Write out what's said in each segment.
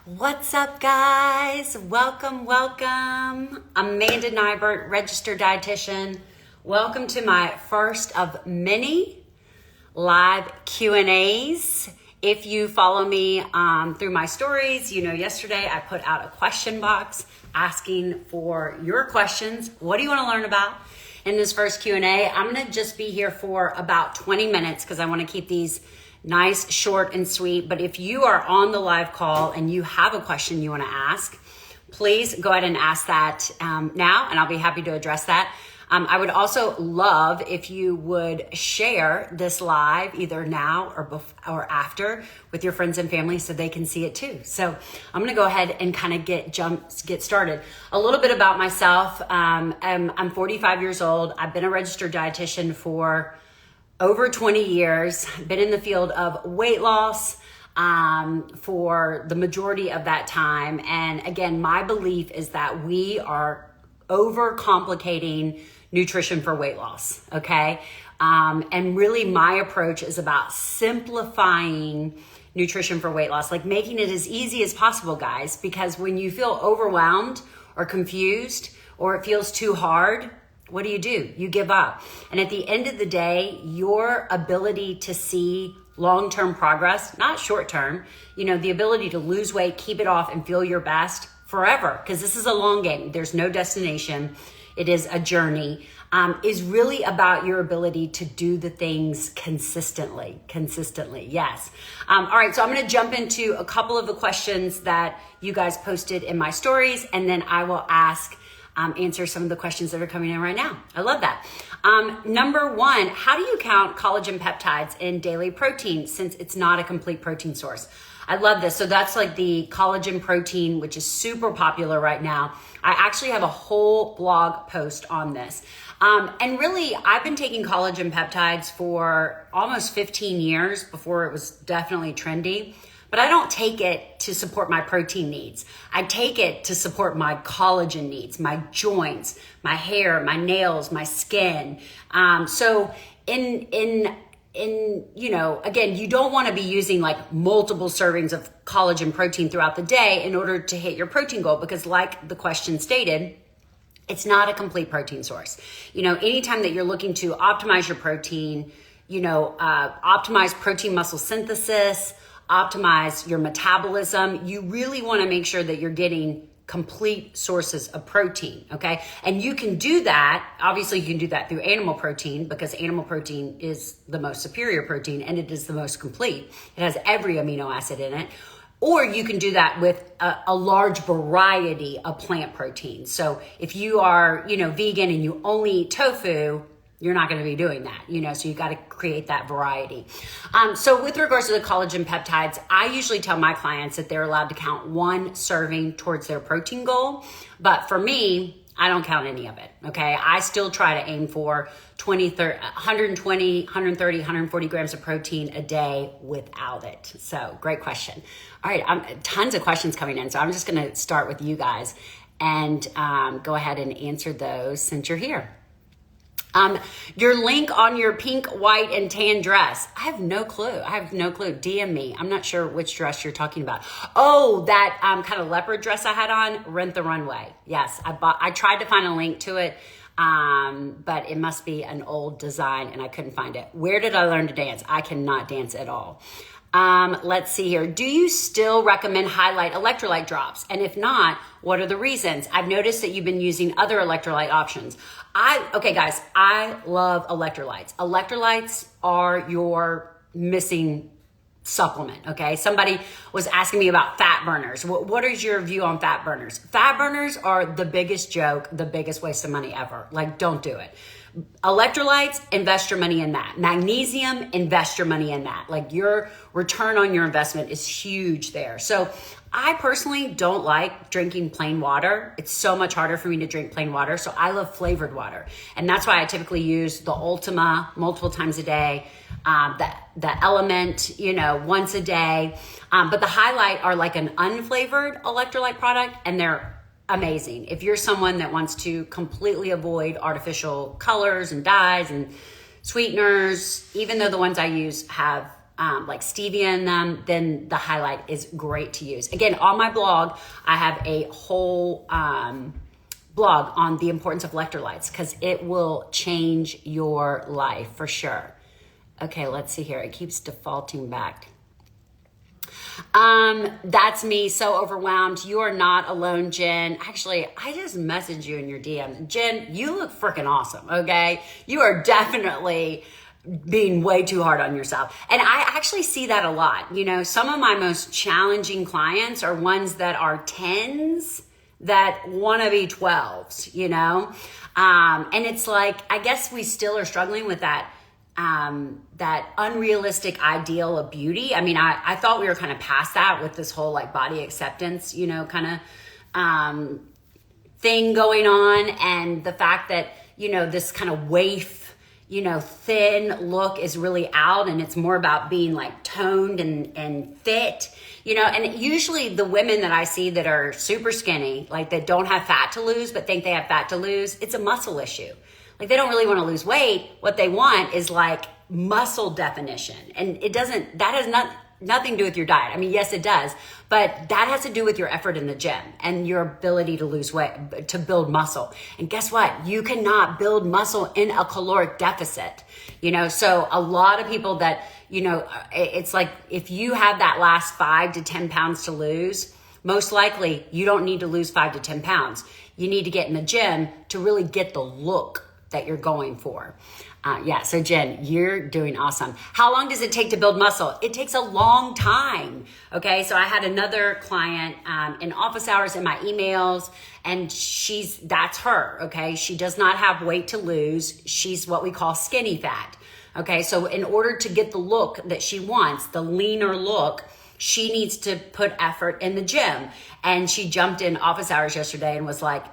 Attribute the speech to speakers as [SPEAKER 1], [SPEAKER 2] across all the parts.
[SPEAKER 1] What's up, guys? Welcome. Amanda Nybert, registered dietitian. Welcome to my first of many live Q&As. If you follow me through my stories, you know yesterday I put out a question box asking for your questions. What do you want to learn about in this first Q&A? I'm going to just be here for about 20 minutes because I want to keep these nice, short, and sweet. But if you are on the live call and you have a question you want to ask, please go ahead and ask that now, and I'll be happy to address that. I would also love if you would share this live either now or after with your friends and family so they can see it too. So I'm going to go ahead and kind of get started. A little bit about myself. I'm 45 years old. I've been a registered dietitian for over 20 years, been in the field of weight loss for the majority of that time. And again, my belief is that we are overcomplicating nutrition for weight loss, okay? And really my approach is about simplifying nutrition for weight loss, like making it as easy as possible, guys, because when you feel overwhelmed or confused or it feels too hard, what do? You give up. And at the end of the day, your ability to see long-term progress, not short-term, the ability to lose weight, keep it off, and feel your best forever, because this is a long game. There's no destination. It is a journey, is really about your ability to do the things consistently. Yes. All right. So I'm going to jump into a couple of the questions that you guys posted in my stories, and then I will answer some of the questions that are coming in right now. I love that. Number one, how do you count collagen peptides in daily protein since it's not a complete protein source? I love this. So that's like the collagen protein, which is super popular right now. I actually have a whole blog post on this. And really, I've been taking collagen peptides for almost 15 years before it was definitely trendy. But I don't take it to support my protein needs. I take it to support my collagen needs, my joints, my hair, my nails, my skin. So again, you don't want to be using like multiple servings of collagen protein throughout the day in order to hit your protein goal, because like the question stated, it's not a complete protein source. Anytime that you're looking to optimize your protein, optimize protein muscle synthesis, optimize your metabolism, you really want to make sure that you're getting complete sources of protein, okay? And you can do that, obviously you can do that through animal protein, because animal protein is the most superior protein and it is the most complete. It has every amino acid in it. Or you can do that with a large variety of plant proteins. So if you are, vegan and you only eat tofu, you're not going to be doing that, so you got to create that variety. So with regards to the collagen peptides, I usually tell my clients that they're allowed to count one serving towards their protein goal. But for me, I don't count any of it, okay? I still try to aim for 120, 130, 140 grams of protein a day without it. So great question. All right, tons of questions coming in. So I'm just going to start with you guys and go ahead and answer those since you're here. Your link on your pink, white, and tan dress. I have no clue. DM me. I'm not sure which dress you're talking about. Oh, that kind of leopard dress I had on, Rent the Runway. Yes, I tried to find a link to it, but it must be an old design and I couldn't find it. Where did I learn to dance? I cannot dance at all. Let's see here. Do you still recommend highlight electrolyte drops? And if not, what are the reasons? I've noticed that you've been using other electrolyte options. Okay, guys, I love electrolytes. Electrolytes are your missing supplement, okay? Somebody was asking me about fat burners. What is your view on fat burners? Fat burners are the biggest joke, the biggest waste of money ever. Like, don't do it. Electrolytes, invest your money in that. Magnesium, invest your money in that. Like, your return on your investment is huge there. So I personally don't like drinking plain water. It's so much harder for me to drink plain water. So I love flavored water. And that's why I typically use the Ultima multiple times a day, the Element, once a day. But the Highlight are like an unflavored electrolyte product, and they're amazing. If you're someone that wants to completely avoid artificial colors and dyes and sweeteners, even though the ones I use have like stevia in them, then the highlight is great to use. Again, on my blog, I have a whole blog on the importance of electrolytes because it will change your life for sure. Okay, let's see here. It keeps defaulting back. That's me, so overwhelmed. You are not alone, Jen. Actually, I just messaged you in your DM. Jen, you look freaking awesome, okay? You are definitely being way too hard on yourself. And I actually see that a lot. You know, some of my most challenging clients are ones that are 10s that want to be 12s, you know? And it's like, I guess we still are struggling with that unrealistic ideal of beauty. I mean, I thought we were kind of past that with this whole like body acceptance, you know, kind of thing going on. And the fact that, you know, this kind of waif, you know, thin look is really out, and it's more about being like toned and fit, you know. And usually the women that I see that are super skinny, like that don't have fat to lose, but think they have fat to lose, it's a muscle issue. Like they don't really want to lose weight. What they want is like muscle definition. And that has nothing to do with your diet. I mean, yes, it does, but that has to do with your effort in the gym and your ability to lose weight, to build muscle. And guess what? You cannot build muscle in a caloric deficit, you know? So a lot of people that, you know, it's like, if you have that last 5 to 10 pounds to lose, most likely you don't need to lose 5 to 10 pounds. You need to get in the gym to really get the look that you're going for. Yeah, so Jen, you're doing awesome. How long does it take to build muscle? It takes a long time, okay? So I had another client in office hours in my emails, and that's her, okay? She does not have weight to lose. She's what we call skinny fat, okay? So in order to get the look that she wants, the leaner look, she needs to put effort in the gym. And she jumped in office hours yesterday and was like,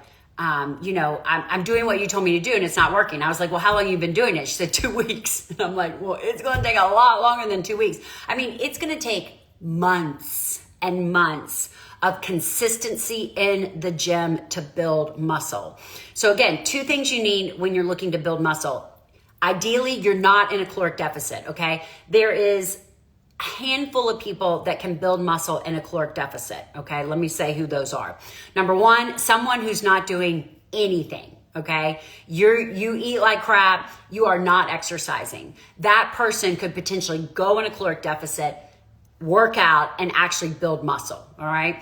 [SPEAKER 1] you know, I'm doing what you told me to do and it's not working. I was like, well, how long have you been doing it? She said 2 weeks. And I'm like, well, it's going to take a lot longer than 2 weeks. I mean, it's going to take months and months of consistency in the gym to build muscle. So again, 2 things you need when you're looking to build muscle. Ideally, you're not in a caloric deficit, okay? There is a handful of people that can build muscle in a caloric deficit, okay? Let me say who those are. Number 1, someone who's not doing anything, okay? You eat like crap, you are not exercising. That person could potentially go in a caloric deficit, work out, and actually build muscle, all right?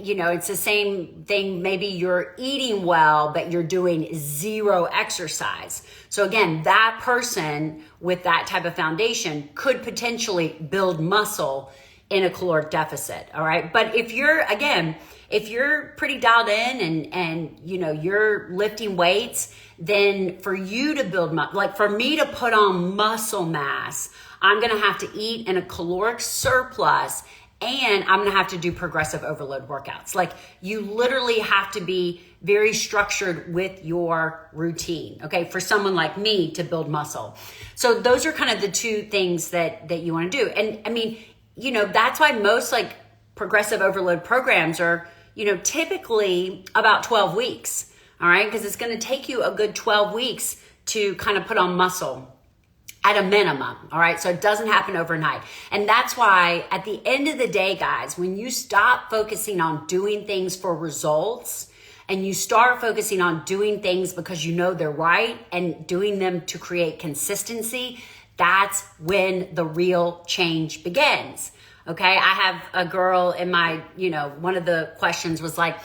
[SPEAKER 1] You know, it's the same thing. Maybe you're eating well, but you're doing 0 exercise. So again, that person with that type of foundation could potentially build muscle in a caloric deficit, all right? But if you're pretty dialed in and you know, you're lifting weights, then for you to build like for me to put on muscle mass, I'm going to have to eat in a caloric surplus, and I'm going to have to do progressive overload workouts. Like you literally have to be very structured with your routine, okay, for someone like me to build muscle. So those are kind of the 2 things that you want to do. And I mean, you know, that's why most like progressive overload programs are, you know, typically about 12 weeks, all right, because it's going to take you a good 12 weeks to kind of put on muscle at a minimum, all right? So it doesn't happen overnight. And that's why at the end of the day, guys, when you stop focusing on doing things for results and you start focusing on doing things because you know they're right and doing them to create consistency, that's when the real change begins, okay? I have a girl in my, you know, one of the questions was like,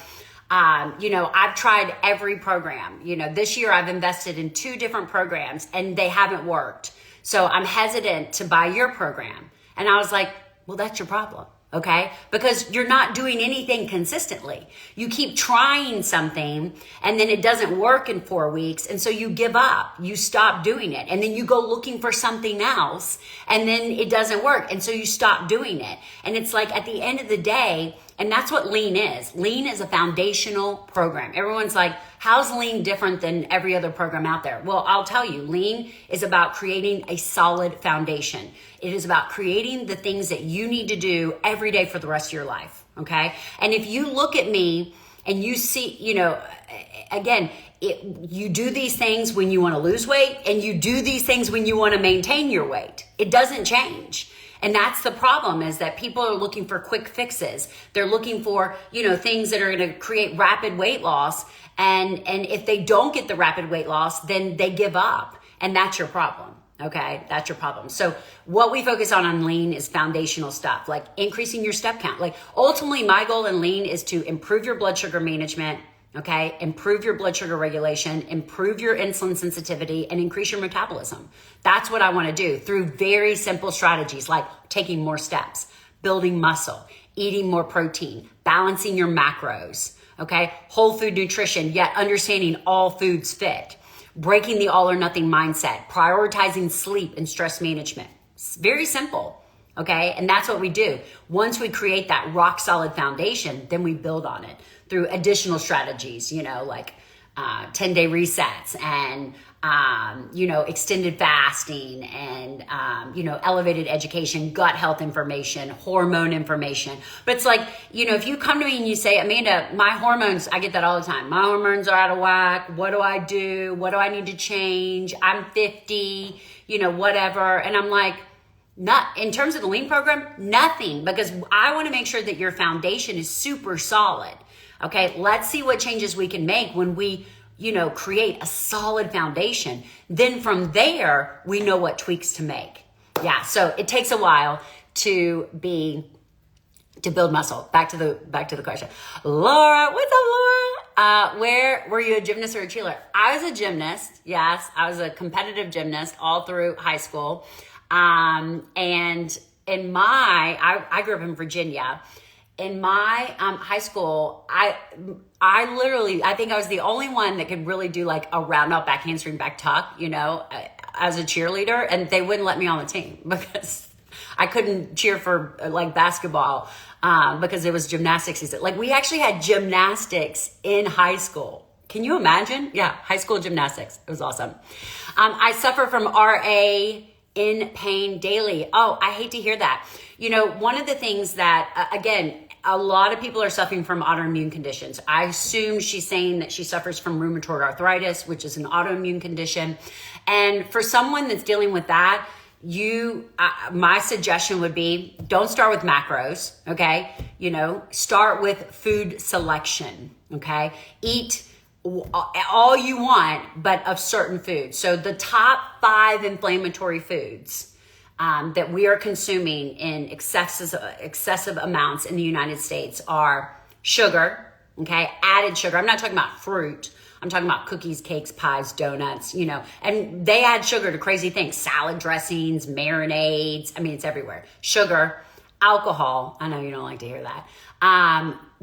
[SPEAKER 1] you know, I've tried every program. You know, this year I've invested in 2 different programs and they haven't worked. So I'm hesitant to buy your program. And I was like, well, that's your problem, okay? Because you're not doing anything consistently. You keep trying something and then it doesn't work in 4 weeks. And so you give up, you stop doing it. And then you go looking for something else and then it doesn't work. And so you stop doing it. And it's like at the end of the day, and that's what Lean is. Lean is a foundational program. Everyone's like, how's Lean different than every other program out there? Well, I'll tell you, Lean is about creating a solid foundation. It is about creating the things that you need to do every day for the rest of your life, okay? And if you look at me and you see, again, you do these things when you want to lose weight, and you do these things when you want to maintain your weight. It doesn't change. And that's the problem, is that people are looking for quick fixes. They're looking for, things that are going to create rapid weight loss. And if they don't get the rapid weight loss, then they give up. And that's your problem. Okay, that's your problem. So what we focus on Lean is foundational stuff, like increasing your step count. Like ultimately, my goal in Lean is to improve your blood sugar management, okay, improve your blood sugar regulation, improve your insulin sensitivity, and increase your metabolism. That's what I want to do through very simple strategies like taking more steps, building muscle, eating more protein, balancing your macros, okay, whole food nutrition, yet understanding all foods fit, breaking the all or nothing mindset, prioritizing sleep and stress management. It's very simple, okay? And that's what we do. Once we create that rock solid foundation, then we build on it through additional strategies, like 10-day resets and, extended fasting and, elevated education, gut health information, hormone information. But it's like, if you come to me and you say, Amanda, my hormones, I get that all the time. My hormones are out of whack. What do I do? What do I need to change? I'm 50, whatever. And I'm like, not in terms of the Lean program, nothing, because I want to make sure that your foundation is super solid. Okay, let's see what changes we can make when we, create a solid foundation. Then from there, we know what tweaks to make. Yeah, so it takes a while to build muscle. Back to the question. Laura, what's up, Laura? Where were you, a gymnast or a cheerleader? I was a gymnast. Yes, I was a competitive gymnast all through high school. And I grew up in Virginia. In my high school, I think I was the only one that could really do like a round out back handspring back tuck, as a cheerleader, and they wouldn't let me on the team because I couldn't cheer for like basketball because it was gymnastics season. Like we actually had gymnastics in high school. Can you imagine? Yeah, high school gymnastics. It was awesome. I suffer from RA in pain daily. Oh, I hate to hear that. One of the things that, again, a lot of people are suffering from autoimmune conditions. I assume she's saying that she suffers from rheumatoid arthritis, which is an autoimmune condition. And for someone that's dealing with that, my suggestion would be don't start with macros, okay? Start with food selection, okay? Eat all you want, but of certain foods. So the top 5 inflammatory foods that we are consuming in excessive amounts in the United States are sugar, okay? Added sugar. I'm not talking about fruit. I'm talking about cookies, cakes, pies, donuts, and they add sugar to crazy things. Salad dressings, marinades. I mean, it's everywhere. Sugar, alcohol. I know you don't like to hear that.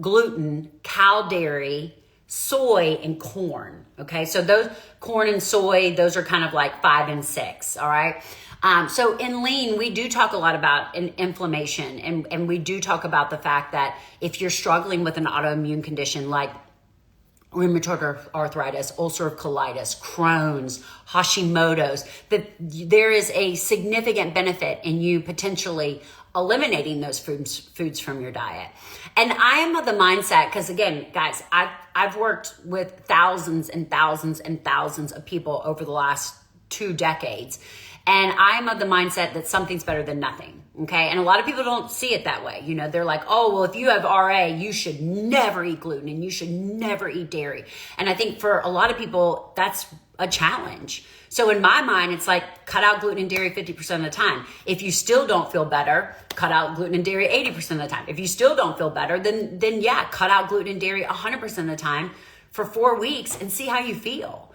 [SPEAKER 1] Gluten, cow dairy, soy, and corn. Okay. So those corn and soy, those are kind of like 5 and 6. All right. So in Lean, we do talk a lot about inflammation, and we do talk about the fact that if you're struggling with an autoimmune condition like rheumatoid arthritis, ulcerative colitis, Crohn's, Hashimoto's, that there is a significant benefit in you potentially eliminating those foods from your diet. And I am of the mindset, because again, guys, I've worked with thousands and thousands and thousands of people over the last 2 decades. And I'm of the mindset that something's better than nothing. Okay. And a lot of people don't see it that way. They're like, oh, well, if you have RA, you should never eat gluten and you should never eat dairy. And I think for a lot of people, that's a challenge. So in my mind, it's like cut out gluten and dairy 50% of the time. If you still don't feel better, cut out gluten and dairy 80% of the time. If you still don't feel better, then yeah, cut out gluten and dairy 100% of the time for 4 weeks and see how you feel.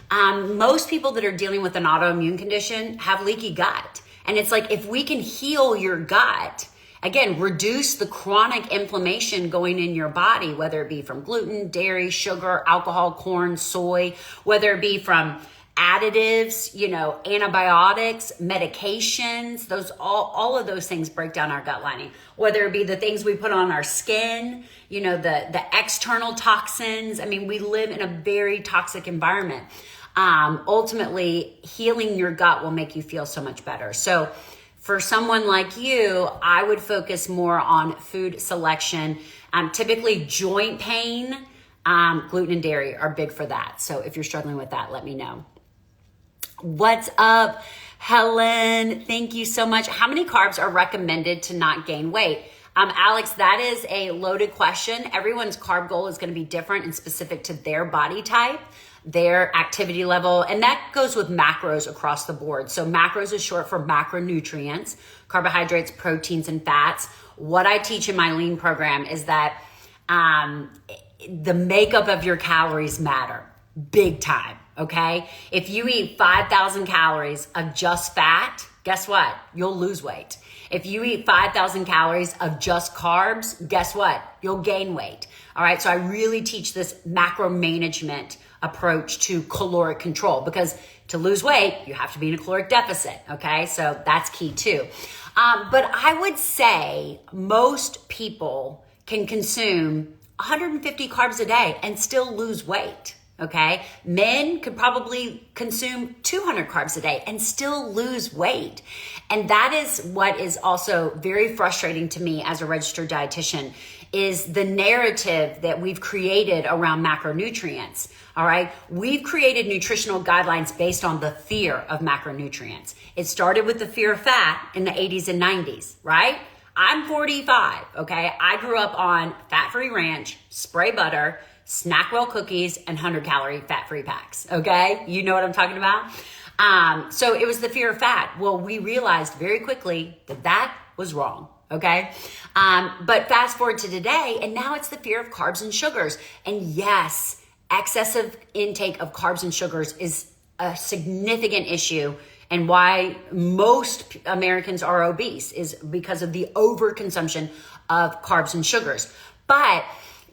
[SPEAKER 1] Most people that are dealing with an autoimmune condition have leaky gut. And it's like, if we can heal your gut, again, reduce the chronic inflammation going in your body, whether it be from gluten, dairy, sugar, alcohol, corn, soy, whether it be from additives, antibiotics, medications, all of those things break down our gut lining, whether it be the things we put on our skin, the external toxins. I mean, we live in a very toxic environment. Ultimately, healing your gut will make you feel so much better. So For someone like you, I would focus more on food selection. Typically joint pain, gluten and dairy are big for that. So if you're struggling with that, let me know. What's up, Helen? Thank you so much. How many carbs are recommended to not gain weight? Alex, that is a loaded question. Everyone's carb goal is going to be different and specific to their body type, their activity level, and that goes with macros across the board. So macros is short for macronutrients, carbohydrates, proteins, and fats. What I teach in my lean program is that the makeup of your calories matter big time. Okay. If you eat 5,000 calories of just fat, guess what? You'll lose weight. If you eat 5,000 calories of just carbs, guess what? You'll gain weight. All right. So I really teach this macro management approach to caloric control, because to lose weight, you have to be in a caloric deficit. Okay. So that's key too. But I would say most people can consume 150 carbs a day and still lose weight. Okay. Men could probably consume 200 carbs a day and still lose weight. And that is what is also very frustrating to me as a registered dietitian, is the narrative that we've created around macronutrients. All right. We've created nutritional guidelines based on the fear of macronutrients. It started with the fear of fat in the 80s and 90s, right? I'm 45. Okay. I grew up on fat-free ranch, spray butter, Snackwell cookies, and 100-calorie fat-free packs. Okay. You know what I'm talking about? So it was the fear of fat. Well, we realized very quickly that that was wrong. Okay. But fast forward to today, and now it's the fear of carbs and sugars. And yes, excessive intake of carbs and sugars is a significant issue, and why most Americans are obese is because of the overconsumption of carbs and sugars. But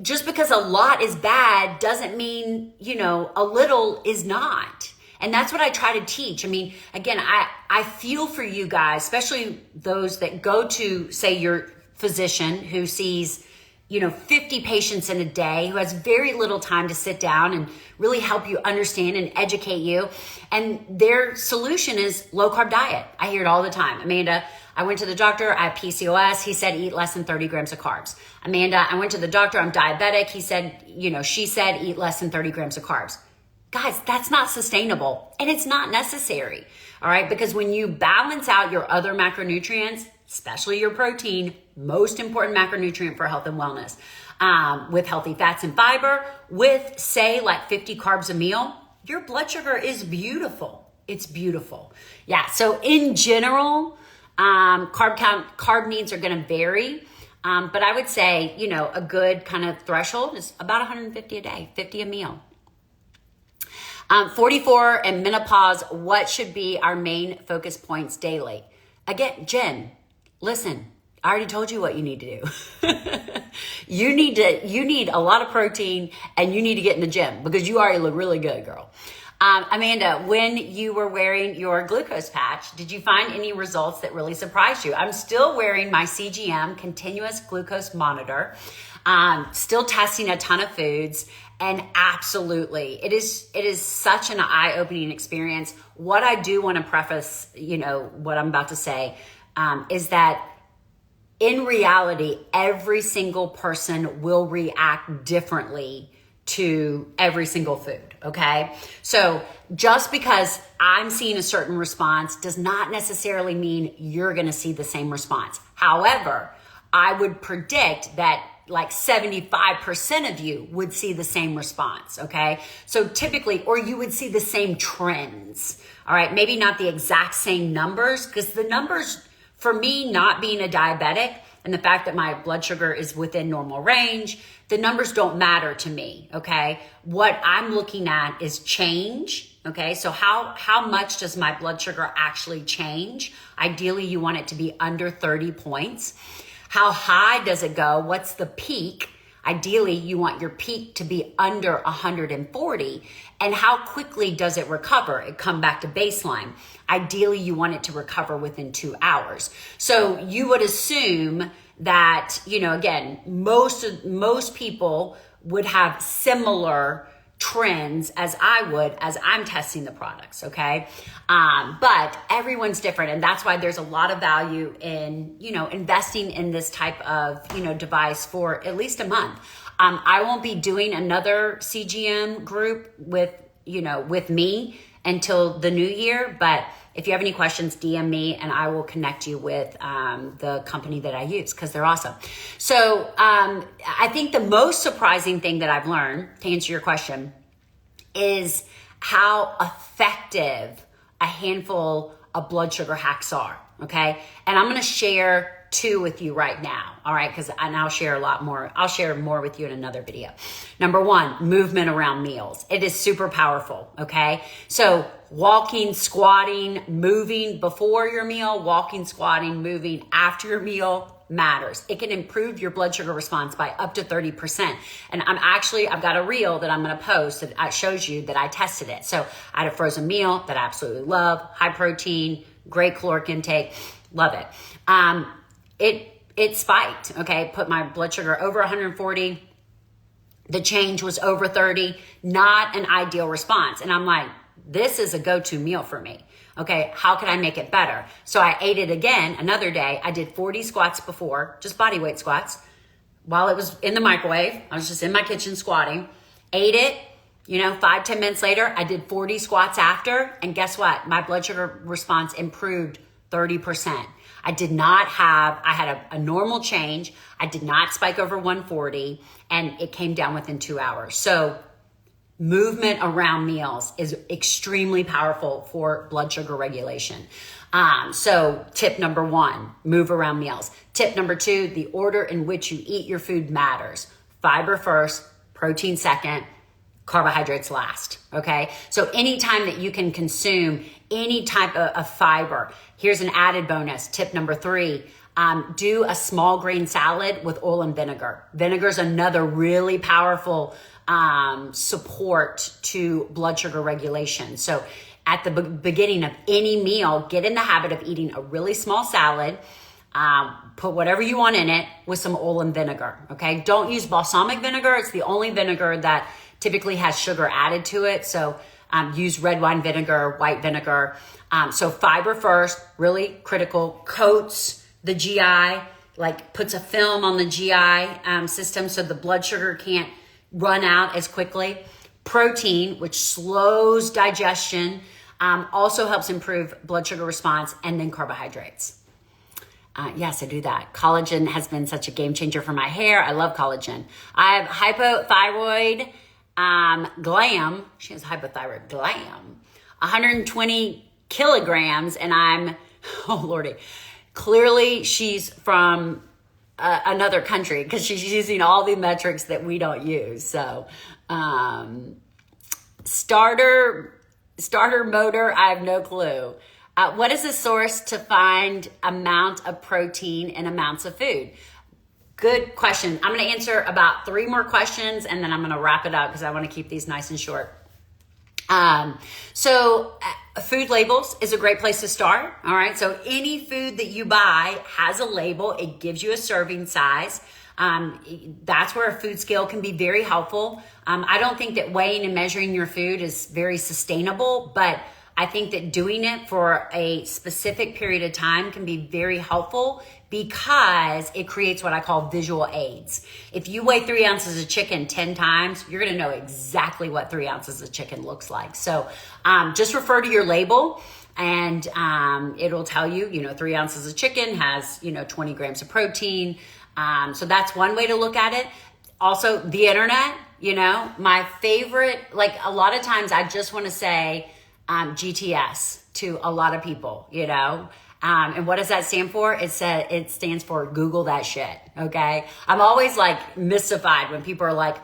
[SPEAKER 1] just because a lot is bad doesn't mean, a little is not. And that's what I try to teach. I mean, again, I feel for you guys, especially those that go to, say, your physician who sees, 50 patients in a day, who has very little time to sit down and really help you understand and educate you. And their solution is low carb diet. I hear it all the time. Amanda, I went to the doctor, I have PCOS. He said, eat less than 30 grams of carbs. Amanda, I went to the doctor, I'm diabetic. He said, she said, eat less than 30 grams of carbs. Guys, that's not sustainable, and it's not necessary. All right. Because when you balance out your other macronutrients, especially your protein, most important macronutrient for health and wellness, with healthy fats and fiber, with, say, like 50 carbs a meal, your blood sugar is beautiful. It's beautiful. Yeah. So in general, carb needs are going to vary. But I would say, a good kind of threshold is about 150 a day, 50 a meal. 44 and menopause, what should be our main focus points daily? Again, Jen, listen, I already told you what you need to do. You need a lot of protein, and you need to get in the gym, because you already look really good, girl. Amanda, when you were wearing your glucose patch, did you find any results that really surprised you? I'm still wearing my CGM, continuous glucose monitor, still testing a ton of foods, and absolutely, it is such an eye-opening experience. What I do want to preface, what I'm about to say, is that in reality, every single person will react differently to every single food. Okay. So just because I'm seeing a certain response does not necessarily mean you're going to see the same response. However, I would predict that like 75% of you would see the same response. Okay. So typically, or you would see the same trends. All right. Maybe not the exact same numbers, because the numbers, for me, not being a diabetic and the fact that my blood sugar is within normal range, the numbers don't matter to me. Okay. What I'm looking at is change. Okay. So how much does my blood sugar actually change? Ideally, you want it to be under 30 points. How high does it go? What's the peak? Ideally, you want your peak to be under 140. And how quickly does it recover? It come back to baseline. Ideally, you want it to recover within 2 hours. So you would assume that, again, most people would have similar trends as I would as I'm testing the products, okay? But everyone's different, and that's why there's a lot of value in, investing in this type of, device for at least a month. I won't be doing another CGM group with me until the new year, but if you have any questions, DM me and I will connect you with the company that I use because they're awesome. So I think the most surprising thing that I've learned, to answer your question, is how effective a handful of blood sugar hacks are, okay? And I'm gonna share 2 with you right now, all right? And I'll share a lot more. I'll share more with you in another video. Number 1, movement around meals. It is super powerful, okay? So walking, squatting, moving before your meal, walking, squatting, moving after your meal matters. It can improve your blood sugar response by up to 30%. And I've got a reel that I'm going to post that shows you that I tested it. So I had a frozen meal that I absolutely love, high protein, great caloric intake, love it. It spiked, okay? Put my blood sugar over 140. The change was over 30, not an ideal response. And I'm like, this is a go-to meal for me. Okay, how can I make it better? So I ate it again another day. I did 40 squats before, just body weight squats. While it was in the microwave, I was just in my kitchen squatting. Ate it, 5-10 minutes later, I did 40 squats after. And guess what? My blood sugar response improved 30%. I had a normal change. I did not spike over 140 and it came down within 2 hours. So movement around meals is extremely powerful for blood sugar regulation. So tip number 1, move around meals. Tip number 2, the order in which you eat your food matters. Fiber first, protein second, carbohydrates last, okay? So anytime that you can consume any type of fiber, here's an added bonus. Tip number 3, do a small grain salad with oil and vinegar. Vinegar is another really powerful support to blood sugar regulation. So at the beginning of any meal, get in the habit of eating a really small salad, put whatever you want in it with some oil and vinegar, okay? Don't use balsamic vinegar. It's the only vinegar that typically has sugar added to it. So use red wine vinegar, white vinegar. So fiber first, really critical, coats the GI, like puts a film on the GI system so the blood sugar can't run out as quickly. Protein, which slows digestion, also helps improve blood sugar response, and then carbohydrates. Yes, I do that. Collagen has been such a game changer for my hair. I love collagen. I have hypothyroid glam. She has hypothyroid glam. 120 kilograms, and I'm, oh Lordy. Clearly she's from another country because she's using all the metrics that we don't use. So starter motor, I have no clue. What is the source to find amount of protein in amounts of food? Good question. I'm going to answer about 3 more questions and then I'm going to wrap it up because I want to keep these nice and short. Food labels is a great place to start. All right. So any food that you buy has a label. It gives you a serving size. That's where a food scale can be very helpful. I don't think that weighing and measuring your food is very sustainable, but I think that doing it for a specific period of time can be very helpful because it creates what I call visual aids. If you weigh 3 ounces of chicken 10 times, you're going to know exactly what 3 ounces of chicken looks like. So just refer to your label and it'll tell you, 3 ounces of chicken has, 20 grams of protein. So that's one way to look at it. Also, the internet, my favorite, like a lot of times I just want to say GTS to a lot of people, and what does that stand for? It stands for Google that shit. Okay. I'm always like mystified when people are like,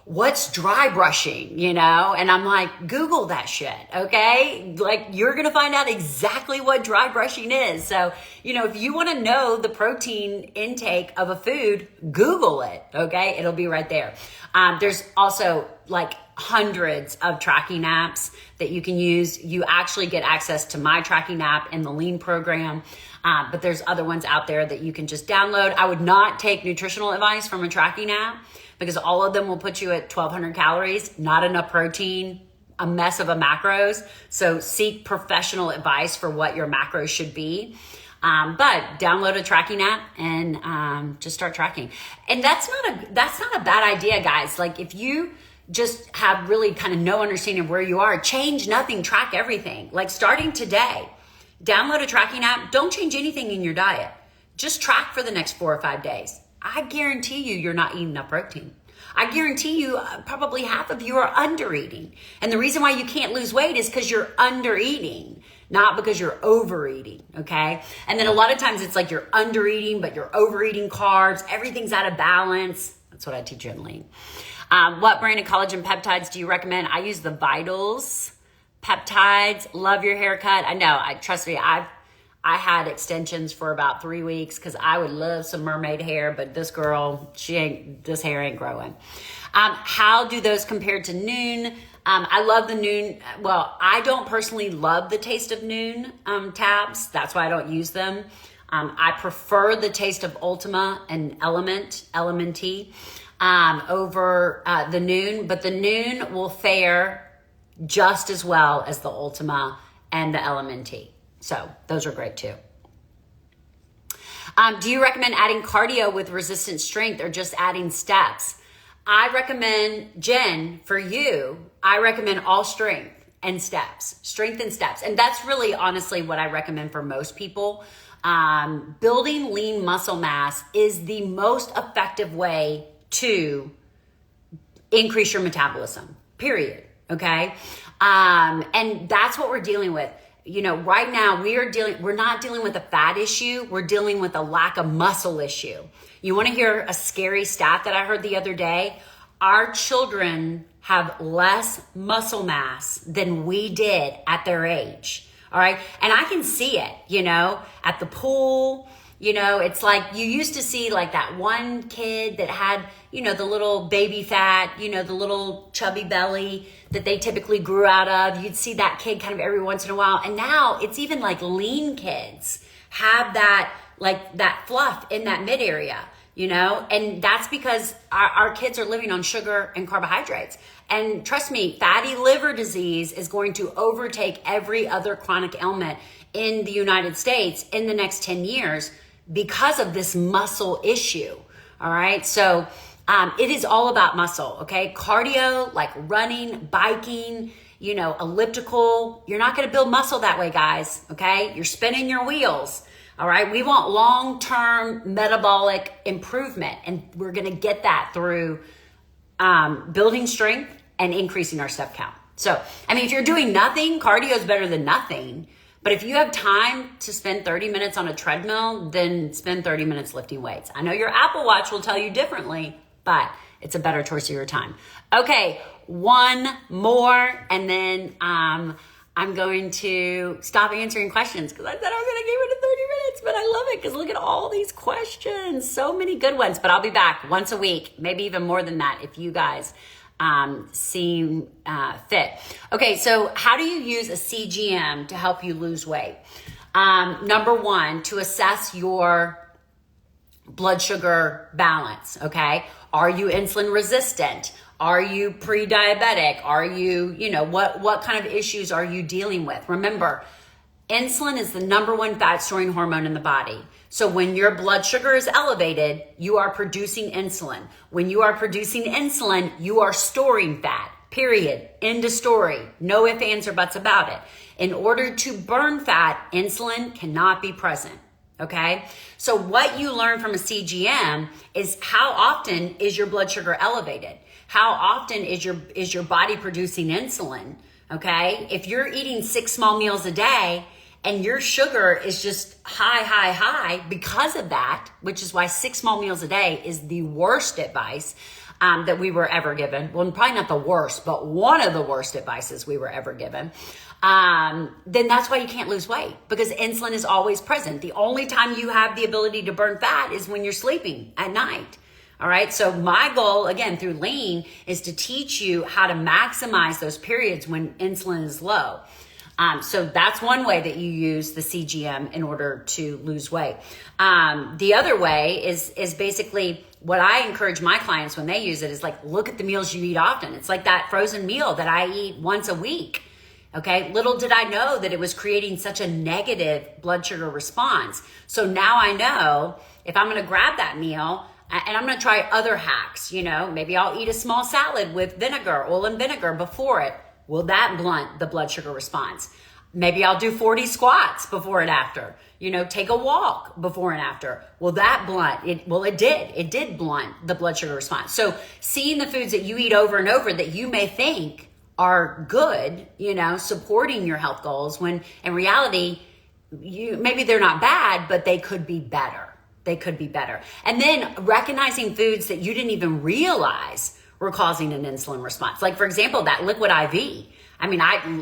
[SPEAKER 1] what's dry brushing, and I'm like, Google that shit. Okay. Like you're going to find out exactly what dry brushing is. So, if you want to know the protein intake of a food, Google it. Okay. It'll be right there. There's also like hundreds of tracking apps that you can use. You actually get access to my tracking app and the Lean program. But there's other ones out there that you can just download. I would not take nutritional advice from a tracking app because all of them will put you at 1,200 calories, not enough protein, a mess of a macros. So seek professional advice for what your macros should be. But download a tracking app and just start tracking. And that's not a bad idea, guys. Like if you just have really kind of no understanding of where you are, change nothing, track everything. Like starting today, download a tracking app. Don't change anything in your diet. Just track for the next 4 or 5 days. I guarantee you're not eating enough protein. I guarantee you probably half of you are under eating. And the reason why you can't lose weight is because you're under eating, not because you're overeating, okay? And then a lot of times it's like you're under eating, but you're overeating carbs. Everything's out of balance. That's what I teach you in Lean. What brand of collagen peptides do you recommend? I use the Vitals peptides. Love your haircut. I know, trust me, I had extensions for about 3 weeks because I would love some mermaid hair, but this girl, this hair ain't growing. How do those compare to Noon? I love the Noon. Well, I don't personally love the taste of Noon tabs. That's why I don't use them. I prefer the taste of Ultima and Element-T over the Noon, but the Noon will fare just as well as the Ultima and the Element-T. So those are great too. Do you recommend adding cardio with resistance strength or just adding steps? I recommend, Jen, for you, I recommend all strength and steps. And that's really honestly what I recommend for most people. Building lean muscle mass is the most effective way to increase your metabolism, period. Okay. And that's what we're dealing with. You know, right now we're not dealing with a fat issue. We're dealing with a lack of muscle issue. You want to hear a scary stat that I heard the other day? Our children have less muscle mass than we did at their age. All right. And I can see it, you know, at the pool. You know, it's like you used to see like that one kid that had, you know, the little baby fat, you know, the little chubby belly that they typically grew out of. You'd see that kid kind of every once in a while. And now it's even like lean kids have that, like that fluff in that mid area, you know, and that's because our kids are living on sugar and carbohydrates. And trust me, fatty liver disease is going to overtake every other chronic ailment in the United States in the next 10 years because of this muscle issue. All right. So it is all about muscle. Okay. Cardio, like running, biking, you know, elliptical. You're not going to build muscle that way, guys. Okay. You're spinning your wheels. All right. We want long-term metabolic improvement, and we're going to get that through building strength and increasing our step count. So, I mean, if you're doing nothing, cardio is better than nothing. But if you have time to spend 30 minutes on a treadmill, then spend 30 minutes lifting weights. I know your Apple Watch will tell you differently, but it's a better choice of your time. Okay, one more, and then I'm going to stop answering questions because I said I was going to keep it to 30 minutes, but I love it because look at all these questions. So many good ones, but I'll be back once a week, maybe even more than that if you guys seem fit. Okay, so how do you use a CGM to help you lose weight? Number one, to assess your blood sugar balance, okay? Are you insulin resistant? Are you pre-diabetic? Are you, you know, what kind of issues are you dealing with? Remember, insulin is the number one fat storing hormone in the body. So when your blood sugar is elevated, you are producing insulin. When you are producing insulin, you are storing fat, period. End of story. No ifs, ands, or buts about it. In order to burn fat, insulin cannot be present. Okay. So what you learn from a CGM is how often is your blood sugar elevated? How often is your body producing insulin? Okay. If you're eating 6 small meals a day and your sugar is just high because of that, which is why 6 small meals a day is the worst advice that we were ever given. Well, probably not the worst, but one of the worst advices we were ever given. Then that's why you can't lose weight, because insulin is always present. The only time you have the ability to burn fat is when you're sleeping at night. All right. So my goal, again, through Lean, is to teach you how to maximize those periods when insulin is low. So that's one way that you use the CGM in order to lose weight. The other way is basically what I encourage my clients when they use it is like, look at the meals you eat often. It's like that frozen meal that I eat once a week. Okay, little did I know that it was creating such a negative blood sugar response. So now I know if I'm going to grab that meal and I'm going to try other hacks, maybe I'll eat a small salad with vinegar, oil and vinegar before it. Will that blunt the blood sugar response? Maybe I'll do 40 squats before and after. Take a walk before and after. Will that blunt it? Well, it did. It did blunt the blood sugar response. So seeing the foods that you eat over and over that you may think are good, supporting your health goals, when in reality, maybe they're not bad, but they could be better. They could be better. And then recognizing foods that you didn't even realize were causing an insulin response. Like, for example, that liquid IV.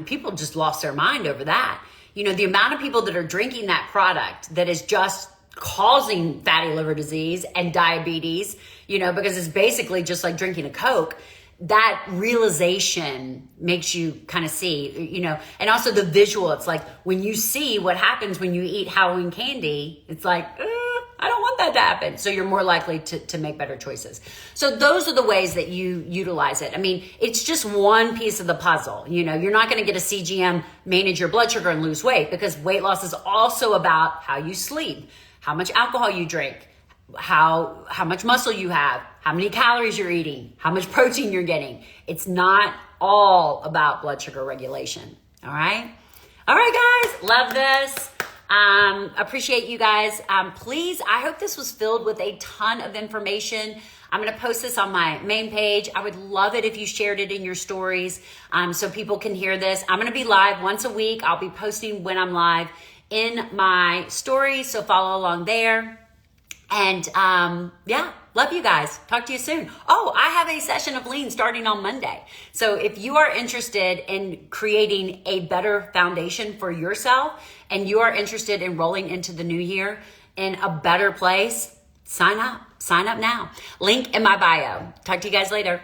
[SPEAKER 1] People just lost their mind over that. The amount of people that are drinking that product that is just causing fatty liver disease and diabetes, because it's basically just like drinking a Coke. That realization makes you kind of see, and also the visual. It's like when you see what happens when you eat Halloween candy, it's like, I don't want that to happen. So you're more likely to make better choices. So those are the ways that you utilize it. It's just one piece of the puzzle. You're not going to get a CGM, manage your blood sugar and lose weight, because weight loss is also about how you sleep, how much alcohol you drink, how much muscle you have, how many calories you're eating, how much protein you're getting. It's not all about blood sugar regulation. All right, guys, love this. Appreciate you guys. Please, I hope this was filled with a ton of information. I'm going to post this on my main page. I would love it if you shared it in your stories, so people can hear this. I'm going to be live once a week. I'll be posting when I'm live in my stories, so follow along there. And love you guys. Talk to you soon. Oh, I have a session of lean starting on Monday. So if you are interested in creating a better foundation for yourself and you are interested in rolling into the new year in a better place, sign up. Sign up now. Link in my bio. Talk to you guys later.